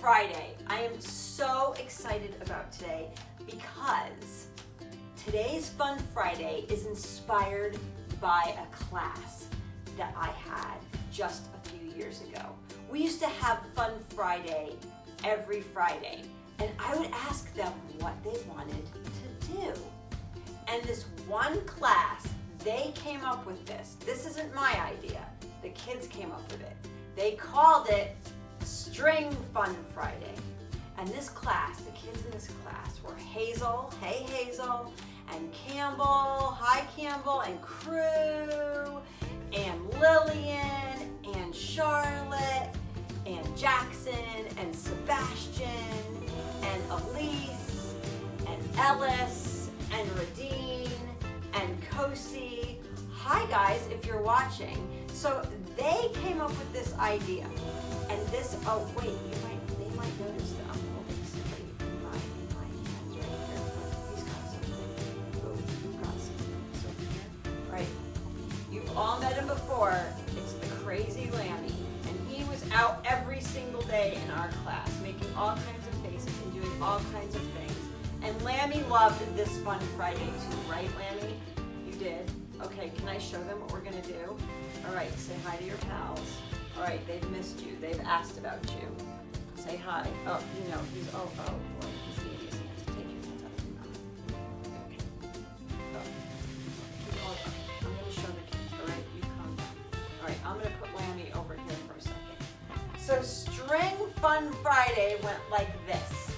Friday. I am so excited about today because today's Fun Friday is inspired by a class that I had just a few years ago. We used to have Fun Friday every Friday, and I would ask them what they wanted to do. And this one class, they came up with this. This isn't my idea. The kids came up with it. They called it String Fun Friday. And this class, the kids in this class were Hazel, hey Hazel, and Campbell, hi Campbell, and Crew, and Lillian, and Charlotte, and Jackson, and Sebastian, and Elise, and Ellis, and Radine, and Kosi. Hi guys, if you're watching. So they came up with this idea. And this, oh wait, they might notice that I'm holding somebody in my hands right here. He's got something. Oh, you've got something. So here, right. You've all met him before. It's the crazy Lammy. And he was out every single day in our class, making all kinds of faces and doing all kinds of things. And Lammy loved this Fun Friday too, right Lammy? You did? Okay, can I show them what we're gonna do? All right, say hi to your pals. All right, they've missed you. They've asked about you. Say hi. Oh, you know, he's, boy, he's gonna use hands. Take your hands out of your mouth. Okay. Keep going. I'm gonna show the kids. All right, you calm down. All right, I'm gonna put Lammy over here for a second. So String Fun Friday went like this.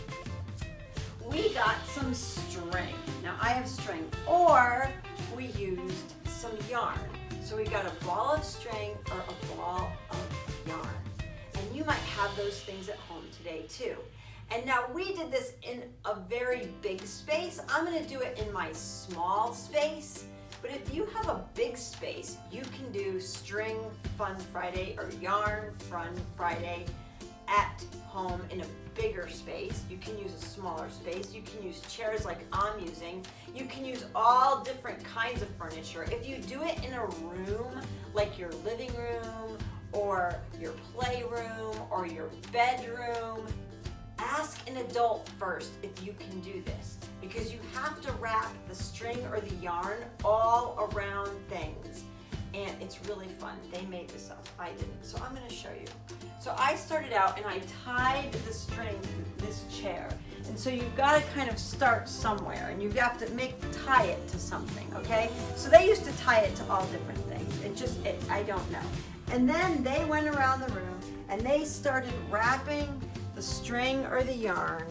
We got some string. Now I have string, or we used some yarn. So we got a ball of string or a ball of yarn. And you might have those things at home today too. And now we did this in a very big space. I'm gonna do it in my small space. But if you have a big space, you can do String Fun Friday or Yarn Fun Friday at home in a bigger space. You can use a smaller space. You can use chairs like I'm using. You can use all different kinds of furniture. If you do it in a room, like your living room or your playroom or your bedroom, ask an adult first if you can do this, because you have to wrap the string or the yarn all around things. And it's really fun. They made this up. I didn't. So I'm going to show you. So I started out and I tied the string to this chair. And so you've got to kind of start somewhere and you have to tie it to something, okay? So they used to tie it to all different things. I don't know. And then they went around the room and they started wrapping the string or the yarn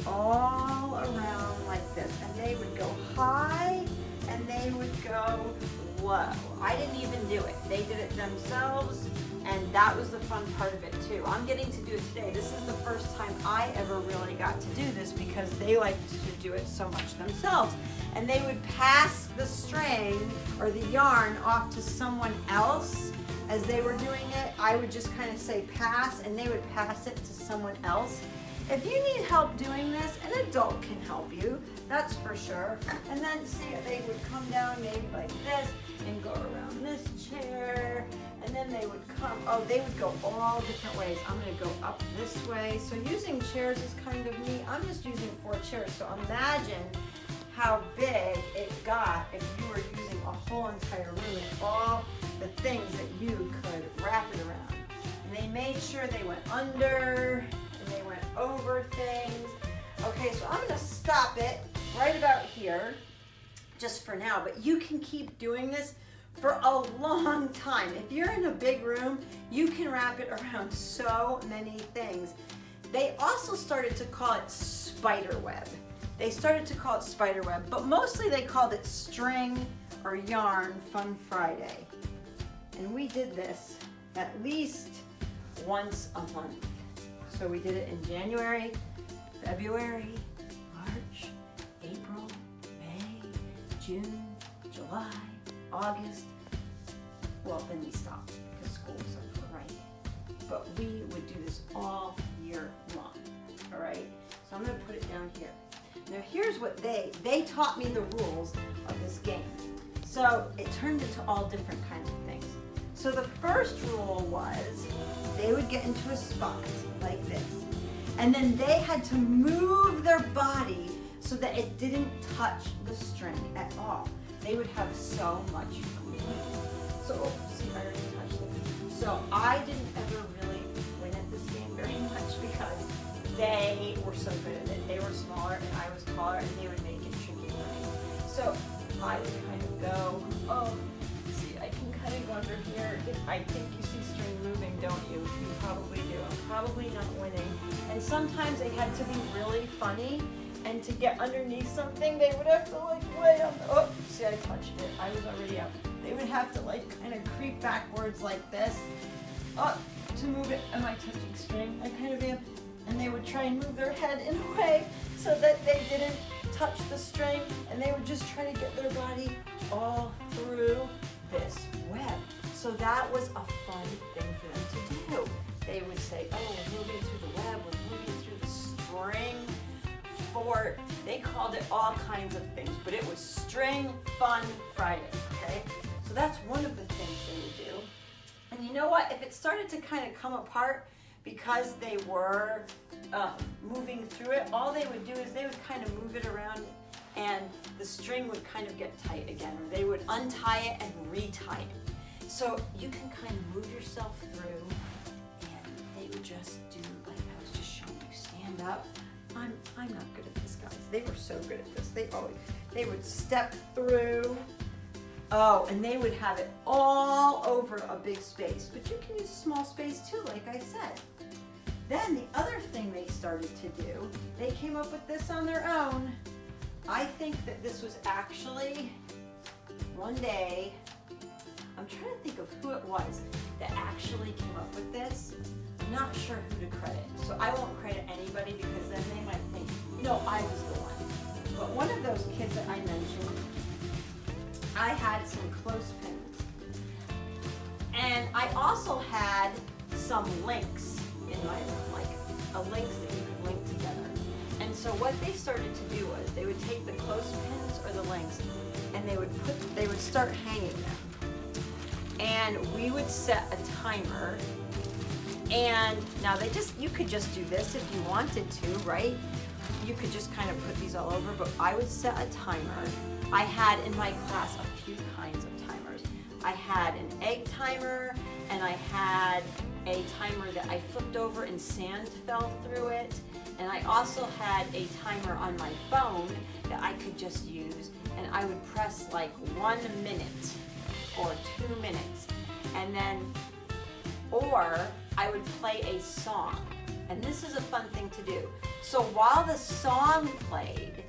all around like this. And they would go high and they would go low. I didn't even do it. They did it themselves, and that was the fun part of it too. I'm getting to do it today. This is the first time I ever really got to do this because they liked to do it so much themselves. And they would pass the string or the yarn off to someone else as they were doing it. I would just kind of say pass, and they would pass it to someone else. If you need help doing this, an adult can help you, that's for sure. And then see, they would come down maybe like this and go around this chair, and then they would they would go all different ways. I'm gonna go up this way. So using chairs is kind of neat. I'm just using 4 chairs, so imagine how big it got if you were using a whole entire room and all the things that you could wrap it around. And they made sure they went under, they went over things. Okay, so I'm gonna stop it right about here, just for now, but you can keep doing this for a long time. If you're in a big room, you can wrap it around so many things. They also started to call it spider web. But mostly they called it String or Yarn Fun Friday. And we did this at least once a month. So we did it in January, February, March, April, May, June, July, August. Well, then we stopped because school was over, right? But we would do this all year long, all right? So I'm gonna put it down here. Now here's what they taught me the rules of this game. So it turned into all different kinds of things. So the first rule was they would get into a spot like this. And then they had to move their body so that it didn't touch the string at all. They would have so much fun. So, see, I already touched it. So I didn't ever really win at this game very much because they were so good at it. They were smaller and I was taller and they would make it tricky for me. So I would kind of go, oh, see, I can kind of go under here. I think you see string moving, don't you? You probably do. I'm probably not winning. And sometimes they had to be really funny, and to get underneath something, they would have to like lay on the, oh, see, I touched it. I was already up. They would have to like kind of creep backwards like this, up to move it. Am I touching string? I kind of am. And they would try and move their head in a way so that they didn't touch the string, and they would just try to get their body all through this web. So that was a fun thing for them to do. They would say, oh, we're moving through the web, we're moving through the string fort. They called it all kinds of things, but it was String Fun Friday, okay? So that's one of the things they would do. And you know what? If it started to kind of come apart because they were moving through it, all they would do is they would kind of move it around and the string would kind of get tight again, or they would untie it and retie it. So you can kind of move yourself through, and they would just do like I was just showing you. Stand up. I'm not good at this, guys. They were so good at this. They would step through. Oh, and they would have it all over a big space, but you can use a small space too, like I said. Then the other thing they started to do, they came up with this on their own. I think that this was actually one day, I'm trying to think of who it was that actually came up with this. I'm not sure who to credit, so I won't credit anybody because then they might think, no, I was the one. But one of those kids that I mentioned, I had some clothespins. And I also had some links in my room, like a links that you could link together. And so what they started to do was they would take the clothespins or the links and they would start hanging them. And we would set a timer. And now you could just do this if you wanted to, right? You could just kind of put these all over, but I would set a timer. I had in my class a few kinds of timers. I had an egg timer, and I had a timer that I flipped over and sand fell through it. And I also had a timer on my phone that I could just use, and I would press like 1 minute or 2 minutes. And then, or I would play a song. And this is a fun thing to do. So while the song played,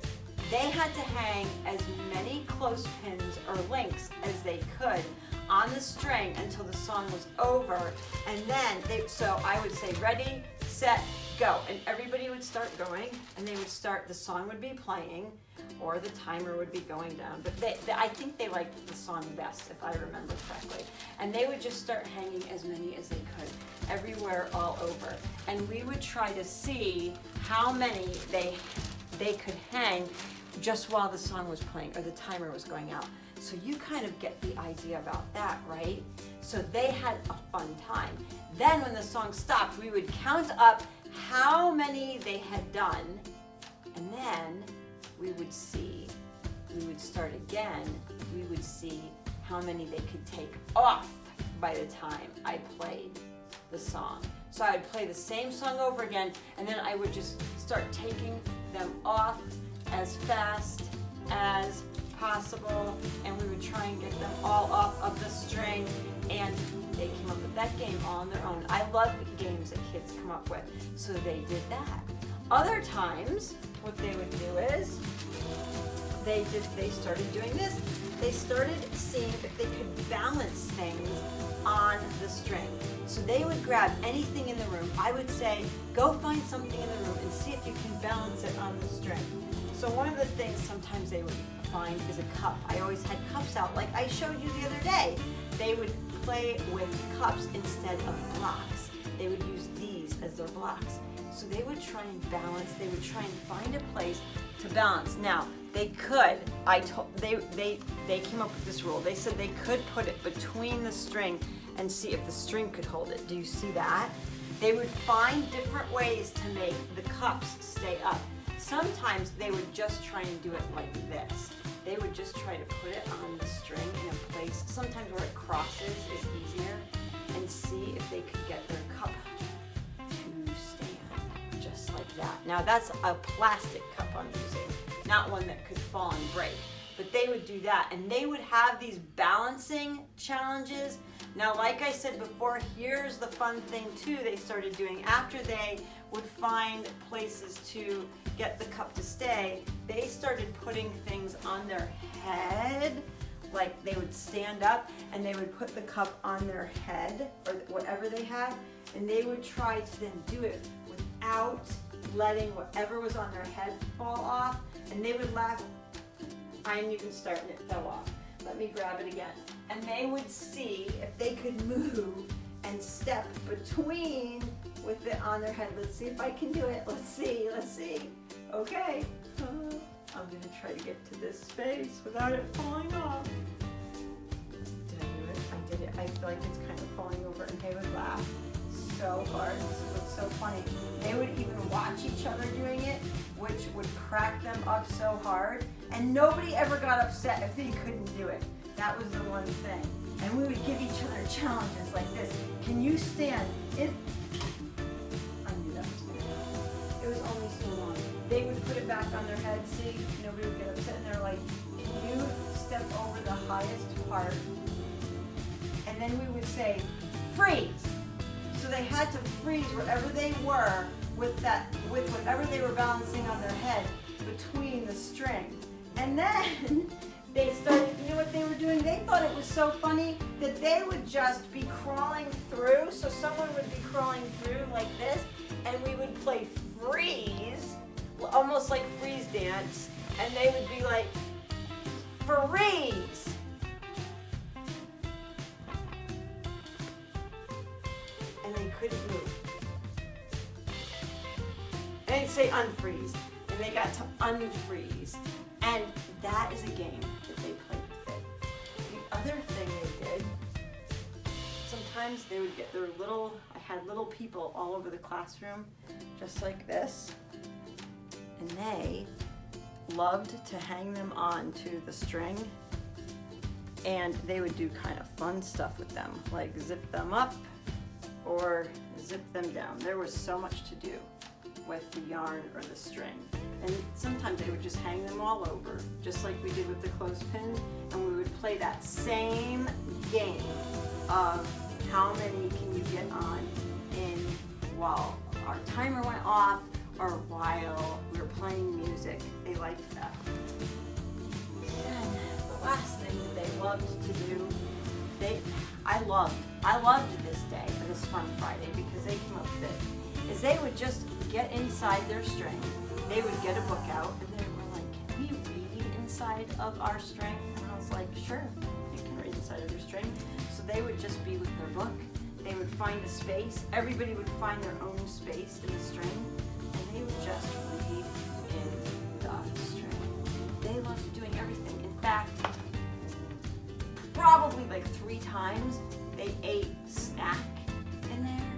they had to hang as many clothespins or links as they could on the string until the song was over. And then, so I would say, ready, set, go. And everybody would start going, and they would start, the song would be playing, or the timer would be going down. But I think they liked the song best, if I remember correctly. And they would just start hanging as many as they could, everywhere, all over. And we would try to see how many they could hang just while the song was playing or the timer was going out. So you kind of get the idea about that, right? So they had a fun time. Then when the song stopped, we would count up how many they had done, and then we would start again, we would see how many they could take off by the time I played the song. So I would play the same song over again, and then I would just start taking them off as fast as possible, and we would try and get them all off of the string, and they came up with that game all on their own. I love games that kids come up with, so they did that. Other times, what they would do is, they started doing this. They started seeing if they could balance things on the string. So they would grab anything in the room. I would say, go find something in the room and see if you can balance it on the string. So one of the things sometimes they would find is a cup. I always had cups out, like I showed you the other day. They would play with cups instead of blocks. They would use these as their blocks. So they would try and balance, they would try and find a place to balance. Now, they could, they came up with this rule. They said they could put it between the string and see if the string could hold it. Do you see that? They would find different ways to make the cups stay up. Sometimes they would just try and do it like this. They would just try to put it on the string in a place, sometimes where it crosses is easier, and see if they could get their cup to stand, just like that. Now that's a plastic cup I'm using, not one that could fall and break. But they would do that, and they would have these balancing challenges. Now, like I said before, here's the fun thing too they started doing. After they would find places to get the cup to stay, they started putting things on their head. Like they would stand up and they would put the cup on their head or whatever they had, and they would try to then do it without letting whatever was on their head fall off, and they would laugh. I'm even starting, it fell off. Let me grab it again. And they would see if they could move and step between with it on their head. Let's see if I can do it. Let's see. Okay. I'm gonna try to get to this space without it falling off. Did I do it? I did it. I feel like it's kind of falling over, and they would laugh so hard. This was so funny. They would even watch each other doing it, which would crack them up so hard. And nobody ever got upset if they couldn't do it. That was the one thing. And we would give each other challenges like this. Can you stand? I knew that was good. It was only so long. They would put it back on their head, see? Nobody would get upset. And they're like, can you step over the highest part? And then we would say, freeze. So they had to freeze wherever they were with whatever they were balancing on their head between the string. And then they started, you know what they were doing? They thought it was so funny that they would just be crawling through. So someone would be crawling through like this, and we would play freeze, almost like freeze dance, and they would be like, freeze. And they couldn't move. And they'd say unfreeze, and they got to unfreeze. And that is a game that they played with it. The other thing they did, sometimes they would get their I had little people all over the classroom, just like this, and they loved to hang them on to the string, and they would do kind of fun stuff with them, like zip them up or zip them down. There was so much to do with the yarn or the string. And sometimes they would just hang them all over, just like we did with the clothespin, and we would play that same game of how many can you get on in while our timer went off or while we were playing music. They liked that. And the last thing that they loved to do, I loved this day, or this Fun Friday, because they came up with it, is they would just get inside their string. They would get a book out, and they were like, can we read inside of our string? And I was like, sure, you can read inside of your string. So they would just be with their book. They would find a space. Everybody would find their own space in the string, and they would just read in the string. They loved doing everything. In fact, probably like 3 times they ate snack in there.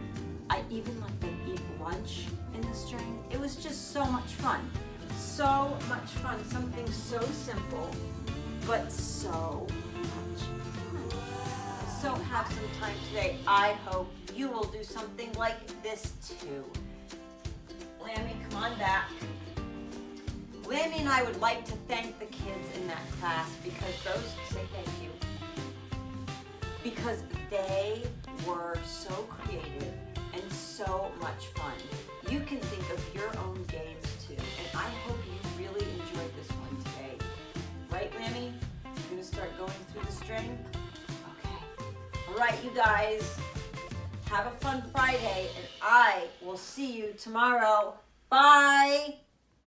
I even let them eat lunch in the string. It was just so much fun. So much fun. Something so simple, but so much fun. So have some time today. I hope you will do something like this too. Lammy, come on back. Lammy and I would like to thank the kids in that class because say thank you. Because they were so creative and so much fun. You can think of your own games too, and I hope you really enjoyed this one today. Right, Lammy? You're gonna start going through the string? Okay. All right, you guys, have a fun Friday, and I will see you tomorrow. Bye.